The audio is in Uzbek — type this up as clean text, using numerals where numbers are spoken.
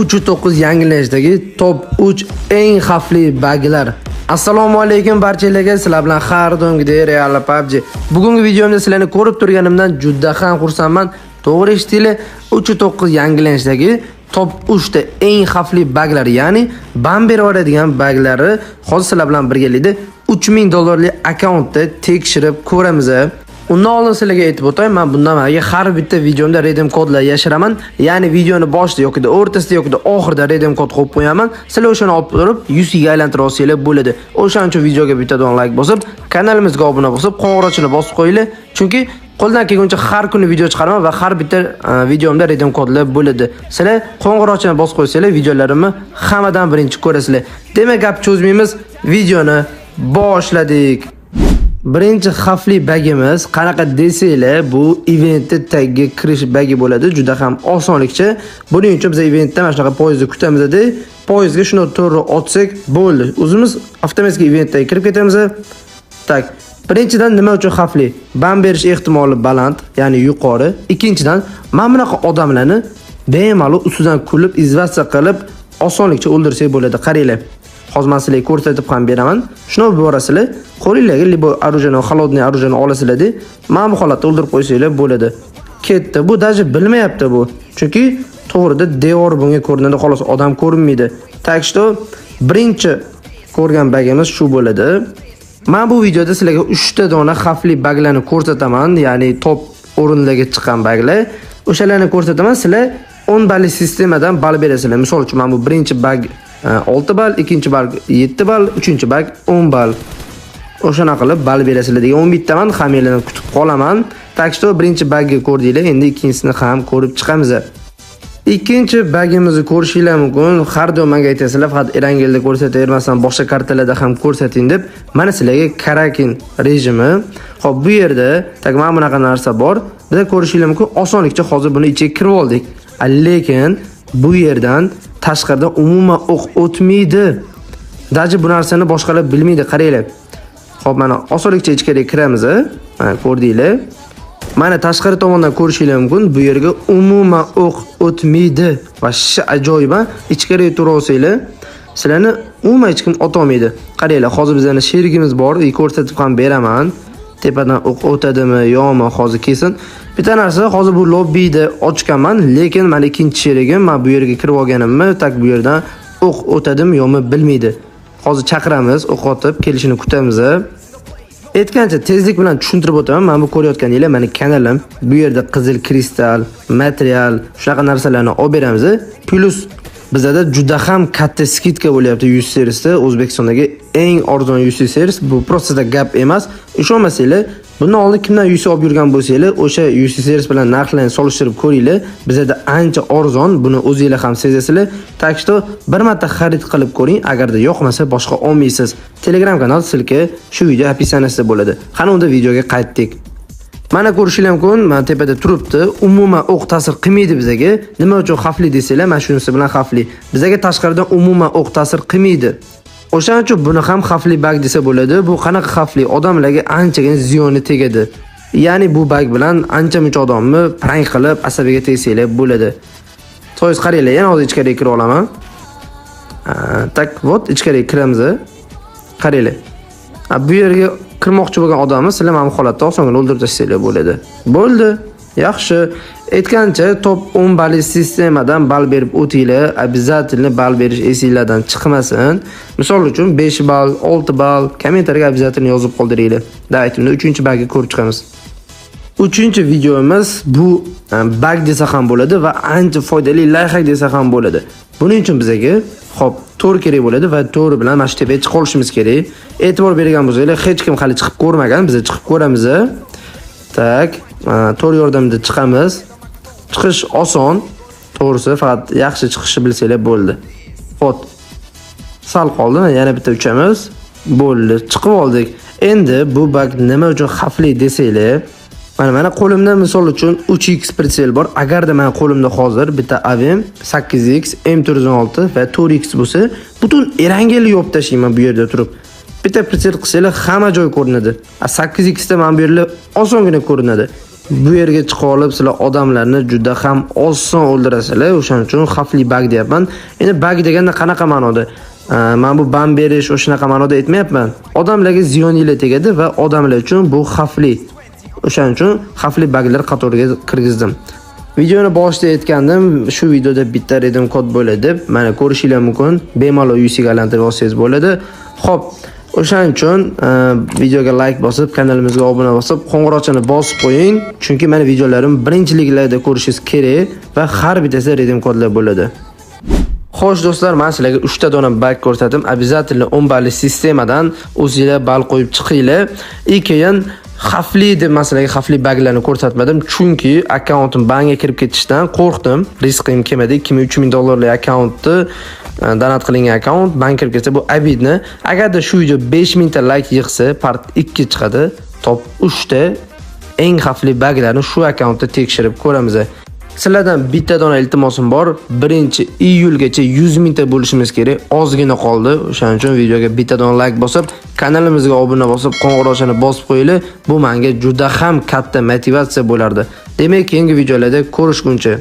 3.9 yangilanishdagi top 3 eng xavfli buglar. Assalomu alaykum barchalarga, sizlar bilan har doimgidek Real PUBG. Bugungi videomda sizlarni ko'rib turganimdan juda ham xursandman. To'g'ri eshitdinglar, 3.9 yangilanishdagi top 3 ta eng xavfli buglar, ya'ni ban berib yuboradigan buglari hozir sizlar bilan birgalikda $3000 akkauntda tekshirib ko'ramiz. Undan oldin sizlarga aytib o'tay, men bundan avvalgi har bitta videomda redeem kodlar yashiraman. Ya'ni videoni boshida yoki o'rtasida yoki oxirida redeem kod qo'yib qo'yaman. Sizlar o'shani olib turib 100 ga aylantira olsanglar bo'ladi. O'shaning uchun videoga bittadan like bosib, kanalimizga obuna bo'lib, qo'ng'iroqchani bosib qo'yinglar. Chunki qo'ldan kelguncha har kuni video chiqaraman va har bitta videomda redeem kodlar bo'ladi. Sizlar qo'ng'iroqchani bosib qo'ysanglar, videolarimni hammadan birinchi ko'rasizlar. Demak, gap cho'zmaymiz, videoni boshladik. Birinchi xavfli bagimiz qanaqa desanglar, bu eventga tagga kirish bagi bo'ladi. Juda ham osonlikcha. Buning uchun biz eventda mana shunaqa poyezdni kutamiz-da. Poyezdga shuni to'g'ri otsak bo'ldi. O'zimiz avtomatik eventga kirib ketamiz. Tak. Birinchidan nima uchun xavfli? Ban berish ehtimoli baland, ya'ni yuqori. Ikkinchidan, mana bunaqa odamlarni bemalol ustidan kulib, izvatsiya qilib, osonlikcha o'ldirsak bo'ladi. Qaranglar. Hozir men sizlarga ko'rsatib ham beraman. Shuni borasizlar, qo'lingizga libo оружие, холодное оружие olasizlar-da, mana bu holatda o'ldirib qo'ysanglar bo'ladi. Ketdi. Bu даже bilmayapti bu. Chunki to'g'rida devor bunga ko'rinadi, xolos odam ko'rinmaydi. Так что birinchi ko'rgan bagimiz shu bo'ladi. Men bu videoda sizlarga 3 ta dona xavfli baglarni ko'rsataman, ya'ni top o'rinlarga chiqqan baglar. O'shalarni ko'rsataman. Sizlar 10 balli sistemadan ball berasizlar. Misol uchun men bu birinchi bag 6 ball, ikkinchi ball 7 ball, uchinchi ball 10 ball. O'shana qilib ball berasizlar degan 11 taman hammalarni kutib qolaman. Так что birinchi bagni ko'rdinglar, endi ikkinchisini ham ko'rib chiqamiz. Ikkinchi bagimizni ko'rishinglar mumkin. Har doim menga aytasizlar, faqat Erangelda ko'rsatavermasam, boshqa kartalarda ham ko'rsating deb. Mana sizlarga Karakin rejimi. Xo'p, bu yerda tak mana bunaqa narsa bor. Biza ko'rishinglar mumkin. Osonlikcha hozir buni ichiga kirib oldik. Lekin bu yerdan tashqaridan umuman o'q o'tmaydi. Daji bu narsani boshqalar bilmaydi, qaranglar. Xo'p, mana osonlikcha ichkariga kiramiz. Mana ko'rdinglar. Mana tashqari tomondan ko'rishinglar mumkin. Bu yerga umuman o'q o'tmaydi. Va shu ajoyib, ichkariga turib olsanglar, sizlarni umuman hech kim otolmaydi. Qaranglar, hozir bizning sherigimiz bor, ko'rsatib ham beraman. Tepadan o'q o'tadimi, yo'qmi, hozir kesin. Bitta narsa, hozir bu lobbiyda ochganman, lekin men ikkinchi sherigim, men bu yerga kirib olganimni, tak bu yerdan o'q o'tadimi, yo'qmi bilmaydi. Hozir chaqiramiz, o'q otib kelishini kutamiz. Aytgancha tezlik bilan tushuntirib o'taman. Men bu ko'rayotganinglar meni kanalim. Bu yerda qizil kristal, material, shunaqa narsalarni olib beramiz. Plus bizda juda ham katta skidka bo'lyapti 100 serisda. O'zbekistondagi eng arzon 100 seris. Bu prosta gap emas. Ishonmasanglar, bundan oldin kimdan 100 olib yurgan bo'lsanglar, o'sha 100 seris bilan narxlarni solishtirib ko'ringlar. Bizda ancha arzon, buni o'zingizlar ham sezasizlar. Tak что bir marta xarid qilib ko'ring, agarda yoqmasa boshqa olmaysiz. Telegram kanal silki shu video описаниесida bo'ladi. Qani unda videoga qaytdik. Mana ko'rishinglar mumkin, men tepada turibdi. Umuman o'q ta'sir qilmaydi bizaga. Nima uchun xavfli desanglar, mana shunisi bilan xavfli. Bizaga tashqaridan umuman o'q ta'sir qilmaydi. O'shaning uchun buni ham xavfli bag desa bo'ladi. Bu qanaqa xavfli? Odamlarga anchagina ziyoni tegadi. Ya'ni bu bag bilan ancha-muncha odamni prank qilib asabiga tegsanglar bo'ladi. So'z qaranglar, yana hozir ichkariga kirib olaman. Tak, vot ichkariga kiramiz. Qaranglar. Bu yerga kirmoqchi bo'lgan odamni sizlar mana bu holatda osongina o'ldirib tashlanglar bo'ladi. Bo'ldi. Yaxshi. Aytgancha top 10 balli sistemadan ball berib o'tinglar. Обязательно ball berish esinglardan chiqmasin. Misol uchun 5 ball, 6 ball kommentariyga обязательно yozib qoldiringlar. Da'atimda 3-bagga ko'rib chiqamiz. 3-videomiz bu bag desa ham bo'ladi va ancha foydali layfhack desa ham bo'ladi. Buning uchun bizga xo'p, to'r kerak bo'ladi va to'r bilan mana shu tepaga chiqib olishimiz kerak. E'tibor bergan bo'lsanglar, hech kim hali chiqib ko'rmagan, biz chiqib ko'ramiz. Tak, to'r yordamida chiqamiz. Chiqish oson, to'g'risi, faqat yaxshi chiqishni bilsanglar bo'ldi. Xo'p. Sal qoldi, yana bitta uchamiz. Bo'ldi, chiqib oldik. Endi bu bag nima uchun xavfli desanglar, mana qo'limda misol uchun 3x pritsel bor. Agarda men qo'limda hozir bitta Avem 8x, M416 va 4x bo'lsa, butun Erangelni yopib tashlayman bu yerda turib. Bitta pritsel qilsanglar hamma joy ko'rinadi. 8x da men bu yerda osongina ko'rinadi. bu yerga chiqib olib sizlar odamlarni juda ham oson o'ldirasizlar. O'shaning uchun xavfli bug deyapman. Endi bug deganda qanaqa ma'noda? Men bu ban berish o'shanaqa ma'noda aytmayapman. Odamlarga ziyonli tegadi va odamlar uchun bu xavfli. O'shaning uchun xavfli buglar qatoriga kirgizdim. Videoni boshida aytgandim, shu videoda bitta redim kod bo'ladi deb. Mana ko'rishingiz mumkin. Bemalol UC'ga aylantirib olsangiz bo'ladi. Xo'p, o'shaning uchun videoga like bosib, kanalimizga obuna bosib, qo'ng'iroqchani bosib qo'ying, chunki meni videolarim birinchiliklarda ko'rishingiz kerak va har bittasida redim kodlar bo'ladi. Xo'sh do'stlar, men sizlarga 3 ta dona bug ko'rsatdim. Обязательно 10 balli sistemadan o'zingizlar ball qo'yib chiqinglar. Keyin xavfli deb masalan xavfli buglarni ko'rsatmadim, chunki akkauntim banga kirib ketishdan qo'rqdim. Riskim kelmadi. 2000-3000 dollarlik akkauntni donat qilingan akkaunt bank kirib ketsa bu abidni. Agarda shu video 5000 ta like yig'sa, part 2 chiqadi. Top 3 ta eng xavfli buglarni shu akkauntda tekshirib ko'ramiz. Sizlardan bitta dona iltimosim bor. 1-iyulgacha 100 mingta bo'lishimiz kerak. Ozgina qoldi. O'shaning uchun videoga bitta dona like bosib, kanalimizga obuna bosib, qo'ng'iroqchani bosib qo'yinglar. Bu menga juda ham katta motivatsiya bo'lardi. Demak, keyingi videolarda ko'rishguncha